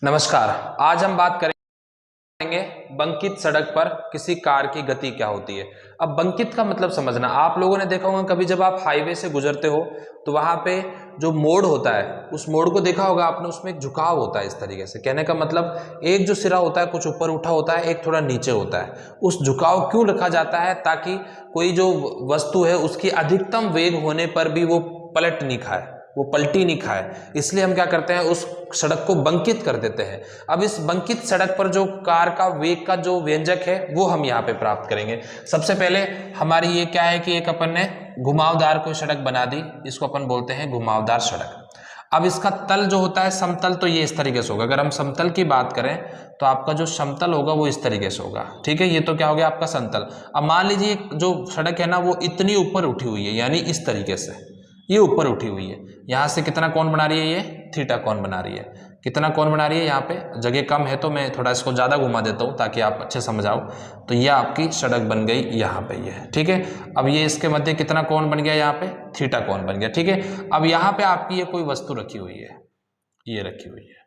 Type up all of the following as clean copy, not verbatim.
नमस्कार। आज हम बात करेंगे बंकित सड़क पर किसी कार की गति क्या होती है। अब बंकित का मतलब समझना, आप लोगों ने देखा होगा कभी जब आप हाईवे से गुजरते हो तो वहां पे जो मोड़ होता है उस मोड़ को देखा होगा आपने, उसमें एक झुकाव होता है। इस तरीके से कहने का मतलब एक जो सिरा होता है कुछ ऊपर उठा होता है, एक थोड़ा नीचे होता है। उस झुकाव क्यों रखा जाता है? ताकि कोई जो वस्तु है उसकी अधिकतम वेग होने पर भी वो पलट नहीं खाए, वो पलटी नहीं खाए। इसलिए हम क्या करते हैं, उस सड़क को बंकित कर देते हैं। अब इस बंकित सड़क पर जो कार का वेग का जो व्यंजक है वो हम यहाँ पे प्राप्त करेंगे। सबसे पहले हमारी ये क्या है कि एक अपन ने घुमावदार कोई सड़क बना दी, इसको अपन बोलते हैं घुमावदार सड़क। अब इसका तल जो होता है समतल, तो ये इस तरीके से होगा। अगर हम समतल की बात करें तो आपका जो समतल होगा वो इस तरीके से होगा, ठीक है। ये तो क्या हो गया आपका समतल। अब मान लीजिए जो सड़क है ना वो इतनी ऊपर उठी हुई है, यानी इस तरीके से ये ऊपर उठी हुई है। यहां से कितना कोण बना रही है? ये थीटा कोण बना रही है। कितना कोण बना रही है? यहाँ पे जगह कम है तो मैं थोड़ा इसको ज्यादा घुमा देता हूँ ताकि आप अच्छे समझ आओ। तो ये आपकी सड़क बन गई यहाँ पे, ये ठीक है। अब ये इसके मध्य कितना कोण बन गया? यहाँ पे थीटा कोण बन गया, ठीक है। अब यहाँ पे आपकी ये कोई वस्तु रखी हुई है, ये रखी हुई है,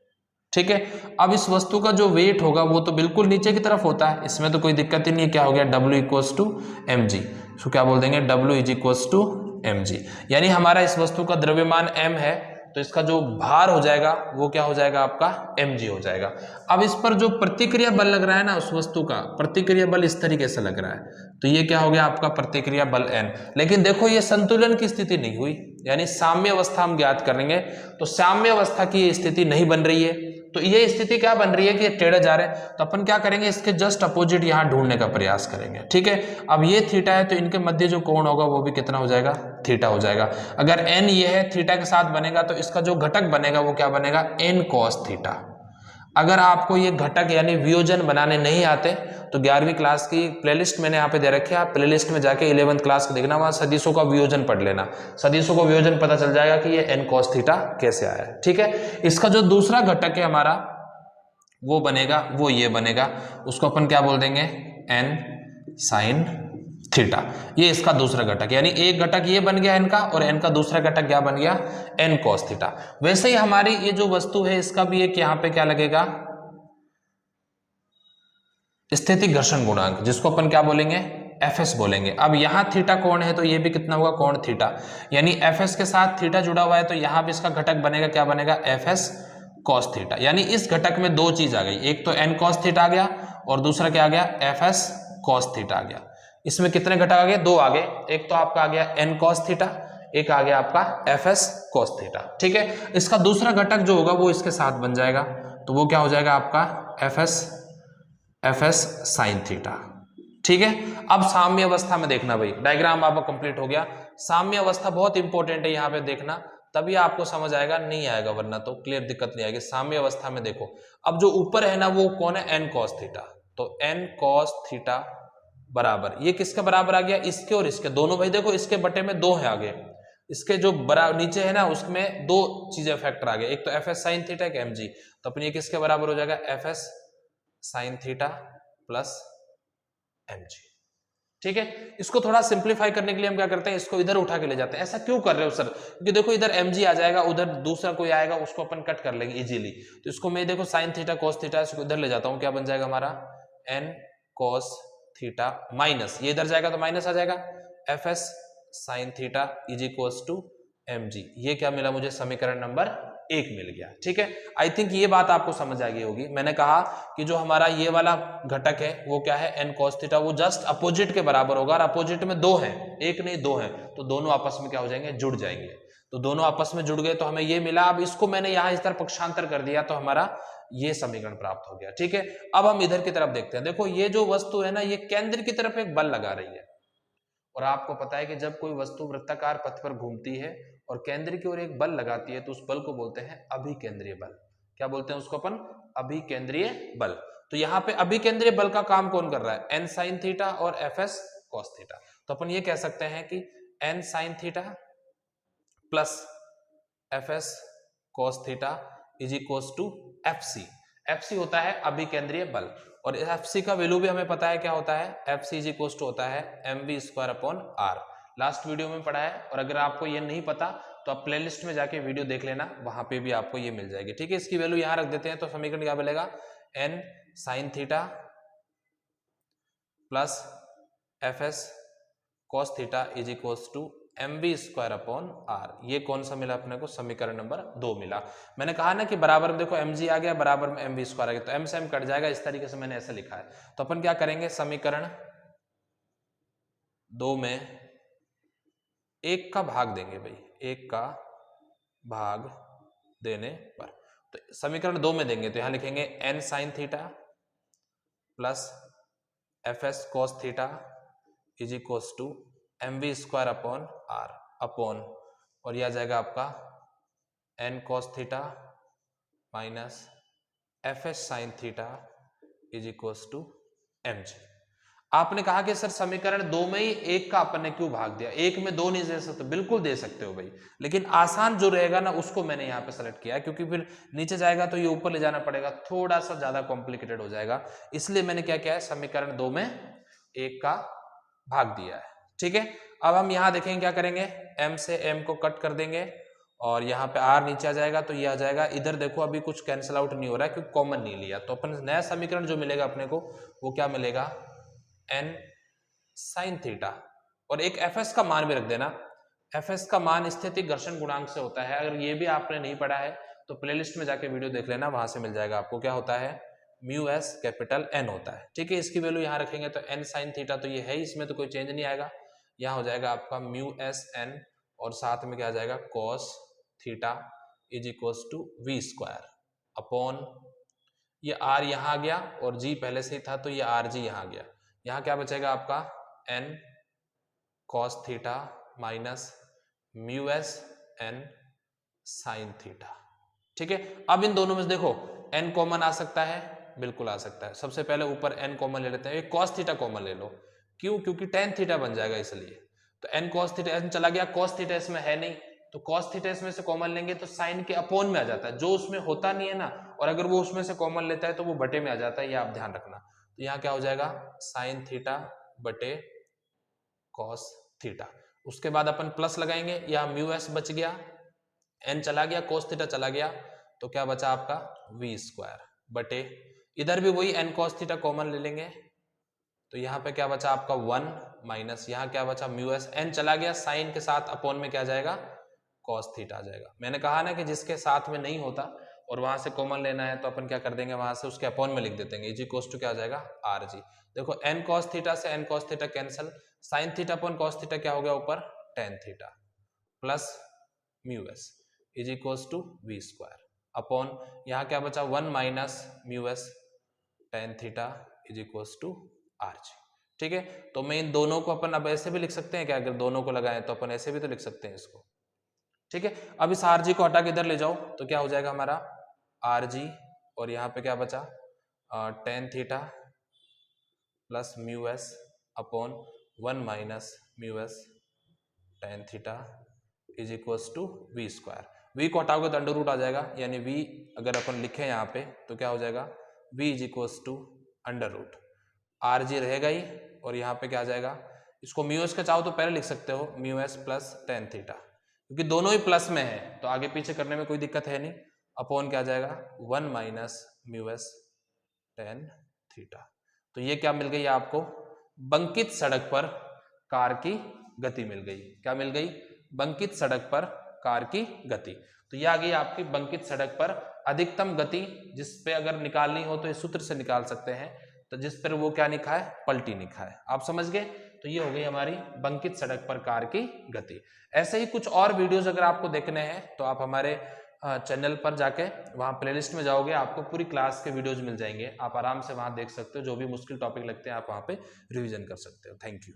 ठीक है। अब इस वस्तु का जो वेट होगा वो तो बिल्कुल नीचे की तरफ होता है, इसमें तो कोई दिक्कत ही नहीं है। क्या हो गया? W equals to M G. इसको क्या बोल देंगे? W is equals to M G. यानी हमारा इस वस्तु का द्रव्यमान m है तो इसका जो भार हो जाएगा वो क्या हो जाएगा? आपका mg हो जाएगा। अब इस पर जो प्रतिक्रिया बल लग रहा है ना, उस वस्तु का प्रतिक्रिया बल इस तरीके से लग रहा है, तो ये क्या हो गया आपका प्रतिक्रिया बल n। लेकिन देखो ये संतुलन की स्थिति नहीं हुई, यानी साम्य अवस्था हम ज्ञात करेंगे तो साम्य अवस्था की ये स्थिति नहीं बन रही है। तो ये स्थिति क्या बन रही है कि टेढ़े जा रहे हैं, तो अपन क्या करेंगे, इसके जस्ट अपोजिट यहां ढूंढने का प्रयास करेंगे, ठीक है। अब ये थीटा है तो इनके मध्य जो कोण होगा वो भी कितना हो जाएगा? थीटा हो जाएगा। अगर n ये है थीटा के साथ बनेगा तो इसका जो घटक बनेगा वो क्या बनेगा? n cos theta. अगर आपको ये घटक यानी वियोजन बनाने नहीं आते तो 11वीं क्लास की प्लेलिस्ट मैंने यहाँ पे दे रखी है, आप प्लेलिस्ट में जाके 11th क्लास को देखना, वहां सदिशों का वियोजन पढ़ लेना। सदिशों का वियोजन पता चल जाएगा कि ये n cos थीटा कैसे आया है, ठीक है। इसका जो दूसरा घटक है हमारा वो बनेगा, वो ये बनेगा, उसको अपन क्या बोल देंगे? n sin theta. ये इसका दूसरा घटक, यानी एक घटक ये बन गया n का और n का दूसरा घटक क्या बन गया? n cos theta. वैसे ही हमारी ये जो वस्तु है इसका भी एक यहाँ पे क्या लगेगा? स्थितिक घर्षण गुणांक, जिसको अपन क्या बोलेंगे? Fs बोलेंगे। अब यहाँ थीटा कोण है तो ये भी कितना होगा? कोण थीटा। यानी Fs के साथ थीटा जुड़ा हुआ है तो यहाँ भी इसका घटक बनेगा, क्या बनेगा? Fs cos theta. यानी इस घटक में दो चीज आ गई, एक तो n cos थीटा आ गया और दूसरा क्या आ गया? Fs cos थीटा आ गया। इसमें कितने घटक आ गए? दो आ गए। एक तो आपका आ गया n cos थीटा, एक आ गया आपका Fs cos थीटा, ठीक है। इसका दूसरा घटक जो होगा वो इसके साथ बन जाएगा, तो वो क्या हो जाएगा आपका? Fs sin थीटा, ठीक है। अब साम्य अवस्था में देखना भाई, डायग्राम आपका कंप्लीट हो गया। साम्य अवस्था बहुत इंपॉर्टेंट है, यहाँ पे देखना तभी आपको समझ आएगा, नहीं आएगा वरना तो क्लियर दिक्कत नहीं आएगी। साम्य अवस्था में देखो, अब जो ऊपर है ना वो कौन है? n cos theta. तो n cos थीटा बराबर, ये किसके बराबर आ गया? इसके और इसके दोनों। भाई देखो इसके बटे में दो है आगे, इसके जो बराबर नीचे है ना उसमें दो चीजें फैक्टर आ गए, एक तो Fs sin थीटा, एक mg। तो अपनी ये किसके बराबर हो जाएगा? Fs sin theta plus mg, ठीक है। इसको थोड़ा सिंप्लीफाई करने के लिए हम क्या करते हैं, इसको इधर उठा के ले जाते हैं। ऐसा क्यों कर रहे हो सर? क्योंकि देखो इधर mg आ जाएगा, उधर दूसरा कोई आएगा उसको अपन कट कर लेंगे इजीली। तो इसको मैं देखो sin थीटा cos थीटा, इसको इधर ले जाता हूं, क्या बन जाएगा हमारा? n cos थीटा माइनस, ये इधर जाएगा तो माइनस आ जाएगा, Fs sin theta is equals to mg। ये क्या मिला मुझे? समीकरण नंबर 1 मिल गया, ठीक है। आई थिंक ये बात आपको समझ आ गई होगी। मैंने कहा कि जो हमारा ये वाला घटक है वो क्या है? n cos थीटा, वो जस्ट अपोजिट के बराबर होगा और अपोजिट में दो है, एक नहीं दो है, तो दोनों आपस में क्या हो जाएंगे? जुड़ जाएंगे। तो दोनों आपस में जुड़ गए तो हमें ये मिला। अब इसको मैंने यहां इस तरह पक्षांतर कर दिया तो हमारा ये समीकरण प्राप्त हो गया, ठीक है। अब हम इधर की तरफ देखते हैं। देखो ये जो वस्तु है ना ये केंद्र की तरफ एक बल लगा रही है, और आपको पता है कि जब कोई वस्तु वृत्ताकार पथ पर घूमती है और केंद्र की ओर एक बल लगाती है तो उस बल को बोलते हैं अभिकेंद्रीय बल। क्या बोलते हैं उसको अपन? अभिकेंद्रीय बल। तो यहाँ पे अभिकेंद्रीय बल का काम कौन कर रहा है? n sin थीटा और Fs cos थीटा। तो अपन ये कह सकते हैं कि n sin theta plus Fs cos theta is equals to Fc। Fc होता है अभिकेंद्रीय बल, और Fc का वैल्यू भी हमें पता है क्या होता है? Fc इज इक्वल्स टू होता है mv square upon r। Last video में पढ़ा है, और अगर आपको ये नहीं पता तो आप प्लेलिस्ट में जाके वीडियो देख लेना, वहां पे भी आपको ये मिल जाएगी। ठीक है, इसकी वैल्यू यहां रख देते हैं तो समीकरण क्या मिलेगा, n sin theta plus F S cos theta is equals to mv square upon r। ये कौन सा मिला अपने को, समीकरण नंबर 2 मिला। मैंने कहा ना कि बराबर में देखो mg आ गया, बराबर में mv स्क्वायर आ गया, तो m से m कट जाएगा, इस तरीके से मैंने ऐसा लिखा है। तो अपन क्या करेंगे, समीकरण 2 में 1 का भाग देंगे भाई, 1 का भाग देने पर, तो समीकरण 2 में देंगे तो यहां लिखेंगे n sine theta plus F S cos theta is equals to mv square upon r upon, और यह आ जाएगा आपका n cos theta minus F S sine theta is equals to mg। आपने कहा कि सर समीकरण 2 में ही 1 का अपन ने क्यों भाग दिया, 1 में 2 नहीं दे सकते, बिल्कुल दे सकते हो भाई, लेकिन आसान जो रहेगा ना उसको मैंने यहाँ पे सेलेक्ट किया है, क्योंकि फिर नीचे जाएगा तो ये ऊपर ले जाना पड़ेगा, थोड़ा सा ज्यादा कॉम्प्लिकेटेड हो जाएगा, इसलिए मैंने क्या किया है, समीकरण 2 में 1 का भाग दिया है। ठीक है, अब हम यहाँ देखेंगे क्या करेंगे, m से m को कट कर देंगे और यहाँ पे r नीचे आ जाएगा, तो ये आ जाएगा, इधर देखो अभी कुछ कैंसिल आउट नहीं हो रहा है क्योंकि कॉमन नहीं लिया, तो अपन नया समीकरण जो मिलेगा अपने को वो क्या मिलेगा, n साइन थीटा, और एक fs का मान भी रख देना, fs का मान स्थितिक घर्षण गुणांक से होता है, अगर ये भी आपने नहीं पढ़ा है तो प्लेलिस्ट में जाके वीडियो देख लेना, वहां से मिल जाएगा आपको, क्या होता है, म्यू एस कैपिटल N होता है। ठीक है, इसकी वैल्यू यहाँ रखेंगे तो n साइन थीटा तो ये है, इसमें तो कोई चेंज नहीं आएगा, यहाँ हो जाएगा आपका म्यू एस n और साथ में क्या आ जाएगा cos theta is equals to V square upon, ये r यहाँ आ गया और g पहले से ही था तो ये rg यहाँ आ गया, यहाँ क्या बचेगा आपका n cos theta minus mu S n sine theta. ठीक है, अब इन दोनों में से देखो n कॉमन आ सकता है, बिल्कुल आ सकता है, सबसे पहले ऊपर n कॉमन ले लेते हैं, एक cos थीटा कॉमन ले लो, क्यों, क्योंकि tan थीटा बन जाएगा इसलिए, तो n cos थीटा n चला गया, cos थीटा इसमें है नहीं तो cos थीटा इसमें से कॉमन लेंगे तो साइन के अपॉन में आ जाता है, जो उसमें होता नहीं है ना, और अगर वो उसमें से कॉमन लेता है तो वो बटे में आ जाता है, ये आप ध्यान रखना। तो यहाँ क्या हो जाएगा, साइन थीटा बटे cos थीटा, उसके बाद अपन प्लस लगाएंगे, यहाँ म्यू एस बच गया, n चला गया, cos थीटा चला गया, तो क्या बचा आपका v स्क्वायर बटे, इधर भी वही n cos थीटा कॉमन ले लेंगे, तो यहाँ पे क्या बचा आपका 1 माइनस, यहाँ क्या बचा म्यू एस, n चला गया, साइन के साथ अपॉन में क्या जाएगा cos थीटा आ जाएगा। मैंने कहा ना कि जिसके साथ में नहीं होता और वहां से कॉमन लेना है तो अपन क्या कर देंगे, वहां से उसके अपॉन में लिख देते हैं, इज इक्वल्स टू क्या आ जाएगा rg। देखो n cos थीटा से n cos theta cancel, sine theta upon cos theta क्या हो गया ऊपर tan theta plus mu S is equals to V square upon, यहाँ क्या बचा 1 minus mu S tan theta is equals to rg। ठीक है, तो मैं इन दोनों को अपन अब ऐसे भी लिख सकते हैं क्या, अगर दोनों को लगाएं तो अपन ऐसे भी तो लिख सकते हैं इसको। ठीक है, अब इस rg को हटा के इधर ले जाओ तो क्या हो जाएगा हमारा rg, और यहाँ पे क्या बचा tan theta plus mu S upon 1 minus mu S tan theta is equals to V square, v को हटाओगे तो अंडर रूट आ जाएगा, यानी v अगर अपन लिखे यहाँ पे तो क्या हो जाएगा v is equals to under root, rg रहेगा ही, और यहाँ पे क्या आ जाएगा, इसको म्यू एस का चाहो तो पहले लिख सकते हो mu S plus tan theta, क्योंकि दोनों ही प्लस में है तो आगे पीछे करने में कोई दिक्कत है नहीं, अपॉन क्या आ जाएगा 1 minus mu S tan theta. तो ये क्या मिल गई आपको, बंकित सड़क पर कार की गति मिल गई, क्या मिल गई, बंकित सड़क पर कार की गति। तो ये आ गई आपकी बंकित सड़क पर अधिकतम गति, जिस पे अगर निकालनी हो तो इस सूत्र से निकाल सकते हैं, तो जिस पर वो क्या लिखा है, पलटी लिखा है, आप समझ गए। तो ये हो गई हमारी बंकित सड़क पर कार की गति। ऐसे ही कुछ और वीडियोस अगर आपको देखने हैं तो आप हमारे चैनल पर जाके वहाँ प्लेलिस्ट में जाओगे, आपको पूरी क्लास के वीडियोज मिल जाएंगे, आप आराम से वहाँ देख सकते हो, जो भी मुश्किल टॉपिक लगते हैं आप वहाँ पे रिवीजन कर सकते हो। Thank you.